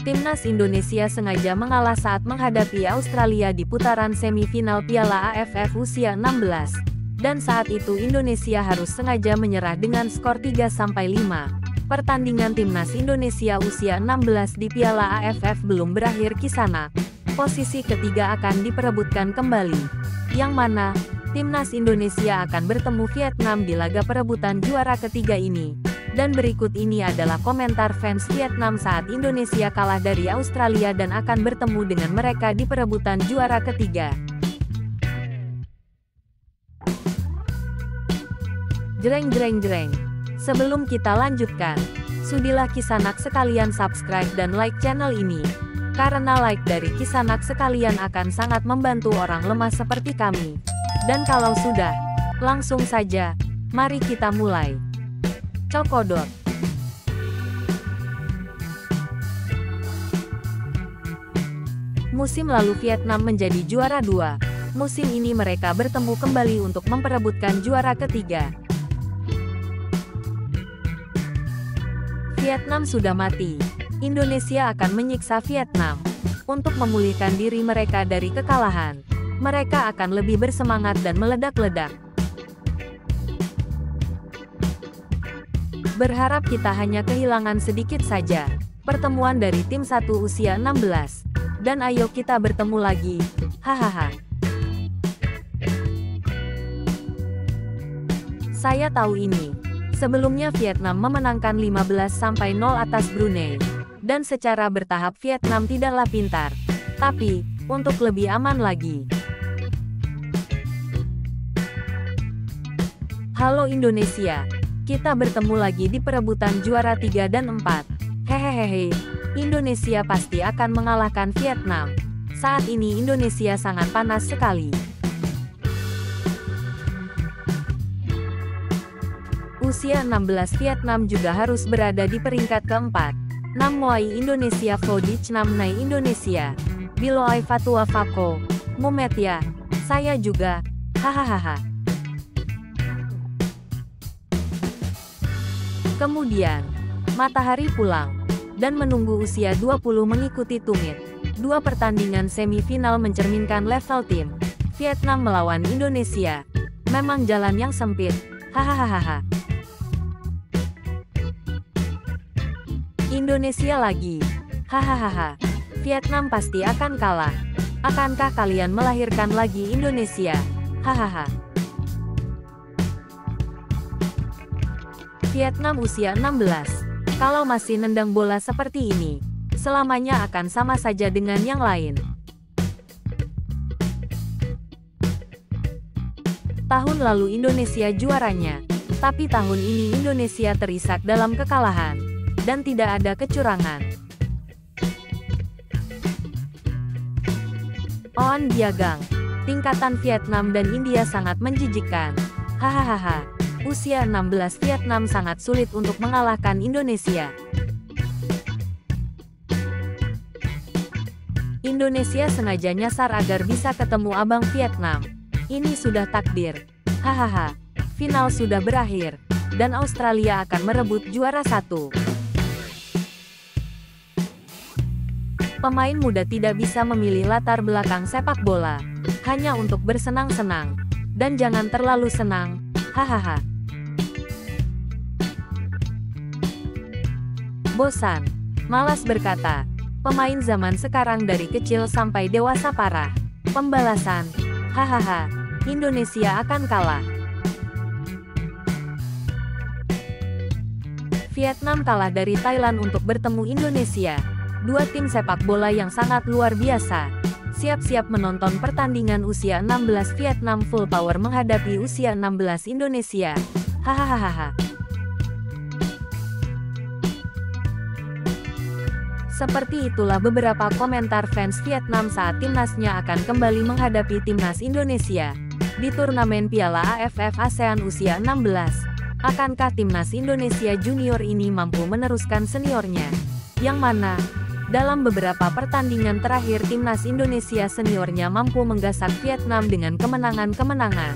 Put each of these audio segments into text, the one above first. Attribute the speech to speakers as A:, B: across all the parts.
A: Timnas Indonesia sengaja mengalah saat menghadapi Australia di putaran semifinal Piala AFF usia 16. Dan saat itu Indonesia harus sengaja menyerah dengan skor 3-5. Pertandingan Timnas Indonesia usia 16 di Piala AFF belum berakhir kisanak. Posisi ketiga akan diperebutkan kembali. Yang mana, Timnas Indonesia akan bertemu Vietnam di laga perebutan juara ketiga ini. Dan berikut ini adalah komentar fans Vietnam saat Indonesia kalah dari Australia dan akan bertemu dengan mereka di perebutan juara ketiga. Jreng jreng jreng. Sebelum kita lanjutkan, sudilah Kisanak sekalian subscribe dan like channel ini. Karena like dari Kisanak sekalian akan sangat membantu orang lemah seperti kami. Dan kalau sudah, langsung saja, mari kita mulai. Cokodot. Musim lalu Vietnam menjadi juara 2. Musim ini mereka bertemu kembali untuk memperebutkan juara ketiga. Vietnam sudah mati. Indonesia akan menyiksa Vietnam. Untuk memulihkan diri mereka dari kekalahan, mereka akan lebih bersemangat dan meledak-ledak. Berharap kita hanya kehilangan sedikit saja. Pertemuan dari tim 1 usia 16. Dan ayo kita bertemu lagi. Hahaha. Saya tahu ini. Sebelumnya Vietnam memenangkan 15-0 atas Brunei. Dan secara bertahap Vietnam tidaklah pintar. Tapi, untuk lebih aman lagi. Halo Indonesia. Kita bertemu lagi di perebutan juara 3 dan 4. Hehehe, Indonesia pasti akan mengalahkan Vietnam. Saat ini Indonesia sangat panas sekali. Usia 16 Vietnam juga harus berada di peringkat keempat. Nam Muay Indonesia Vodic Namnai Indonesia. Biloai Fatua Fako. Mumet ya. Saya juga. Hahaha. Kemudian, matahari pulang, dan menunggu usia 20 mengikuti tumit. Dua pertandingan semifinal mencerminkan level tim. Vietnam melawan Indonesia. Memang jalan yang sempit. Hahaha. Indonesia lagi. Hahaha. Vietnam pasti akan kalah. Akankah kalian melahirkan lagi Indonesia? Hahaha. Vietnam usia 16. Kalau masih nendang bola seperti ini, selamanya akan sama saja dengan yang lain. Tahun lalu Indonesia juaranya, tapi tahun ini Indonesia terisak dalam kekalahan, dan tidak ada kecurangan. Oan Biagang, tingkatan Vietnam dan India sangat menjijikkan. Hahaha. Usia 16 Vietnam sangat sulit untuk mengalahkan Indonesia. Indonesia sengaja nyasar agar bisa ketemu abang Vietnam. Ini sudah takdir. Hahaha. Final sudah berakhir. Dan Australia akan merebut juara 1. Pemain muda tidak bisa memilih latar belakang sepak bola. Hanya untuk bersenang-senang. Dan jangan terlalu senang. Hahaha. Bosan. Malas berkata. Pemain zaman sekarang dari kecil sampai dewasa parah. Pembalasan. Hahaha. Indonesia akan kalah. Vietnam kalah dari Thailand untuk bertemu Indonesia. Dua tim sepak bola yang sangat luar biasa. Siap-siap menonton pertandingan usia 16 Vietnam full power menghadapi usia 16 Indonesia. Hahaha. Seperti itulah beberapa komentar fans Vietnam saat timnasnya akan kembali menghadapi timnas Indonesia di turnamen Piala AFF ASEAN usia 16. Akankah timnas Indonesia junior ini mampu meneruskan seniornya? Yang mana, dalam beberapa pertandingan terakhir timnas Indonesia seniornya mampu menggasak Vietnam dengan kemenangan-kemenangan.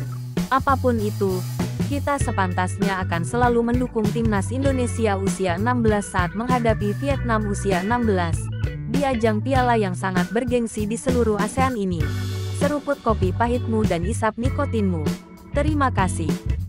A: Apapun itu, kita sepantasnya akan selalu mendukung timnas Indonesia usia 16 saat menghadapi Vietnam usia 16. di ajang piala yang sangat bergengsi di seluruh ASEAN ini. Seruput kopi pahitmu dan isap nikotinmu. Terima kasih.